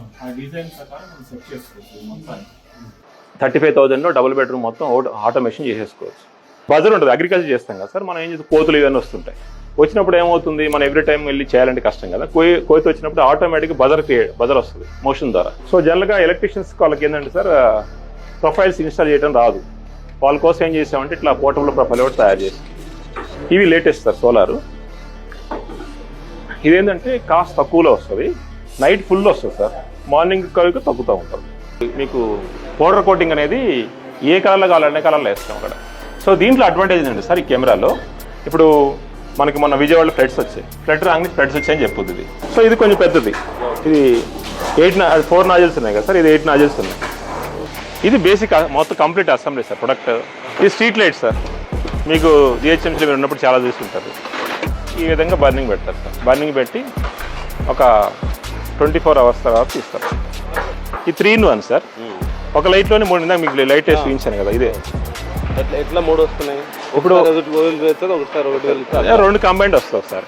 ఆ డిజైన్ ప్రకారం మనం సెట్ చేసుకోవచ్చు మొత్తాన్ని. 35,000లో డబుల్ బెడ్రూమ్ మొత్తం ఆటోమేషన్ చేసేసుకోవచ్చు. బజర్ ఉంటుంది, అగ్రికల్చర్ చేస్తాం కదా సార్, మనం ఏం చేస్తాం, కోతులు ఇవన్నీ వస్తుంటాయి. వచ్చినప్పుడు ఏమవుతుంది, మనం ఎవ్రీ టైం వెళ్ళి చేయాలంటే కష్టం కదా. కోతి వచ్చినప్పుడు ఆటోమేటిక్గా బజర్ వస్తుంది మోషన్ ద్వారా. సో జనరల్గా ఎలక్ట్రీషియన్స్ వాళ్ళకి ఏంటంటే సార్, ప్రొఫైల్స్ ఇన్స్టాల్ చేయడం రాదు. వాళ్ళ కోసం ఏం చేసామంటే ఇట్లా పోర్టబుల్ ప్రొఫైల్ ఒకటి తయారు చేసి, ఇవి లేటెస్ట్ సార్ సోలారు. ఇదేంటంటే కాస్ట్ తక్కువలో వస్తుంది, నైట్ ఫుల్ వస్తుంది సార్, మార్నింగ్ కనుక తగ్గుతూ ఉంటారు. మీకు పౌడర్ కోటింగ్ అనేది ఏ కలర్లో కావాలంటే కలర్లో వేస్తాం అక్కడ. సో దీంట్లో అడ్వాంటేజ్ ఏంటంటే సార్, ఈ కెమెరాలో ఇప్పుడు మనకి మొన్న విజయవాడలో ఫ్లడ్స్ వచ్చాయి, ఫ్లడ్ రాగానే ఫ్లడ్స్ వచ్చాయని చెప్పుద్ది ఇది. సో ఇది కొంచెం పెద్దది, ఇది 4 నాజిల్స్ ఉన్నాయి కదా సార్, ఇది 8 నాజిల్స్ ఉన్నాయి. ఇది బేసిక్ మొత్తం కంప్లీట్ అసెంబ్లీ సార్ ప్రొడక్ట్. ఇది స్ట్రీట్ లైట్ సార్, మీకు జిహెచ్ఎంసీలో మీరు ఉన్నప్పుడు చాలా చూస్తుంటారు. ఈ విధంగా బర్నింగ్ పెడతారు సార్, బర్నింగ్ పెట్టి ఒక 24 అవర్స్ తర్వాత తీస్తారు. ఈ 3-in-1 సార్, ఒక లైట్లోనే 3. ఇందాక మీకు లైట్ వేసి చూపించాను కదా, ఇదే ఎట్లా 3 వస్తున్నాయి. ఇప్పుడు 2 కంబైండ్ వస్తుంది సార్.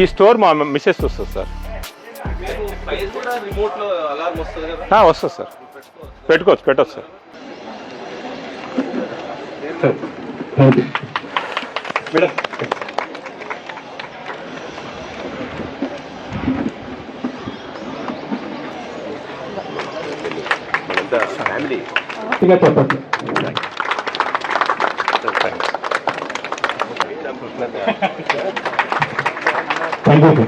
ఈ స్టోర్ మా మిస్సెస్ వస్తుంది సార్. వస్తుంది సార్, పెట్టవచ్చు సార్. ఫ్యామిలీ చెప్పండి. Thank you.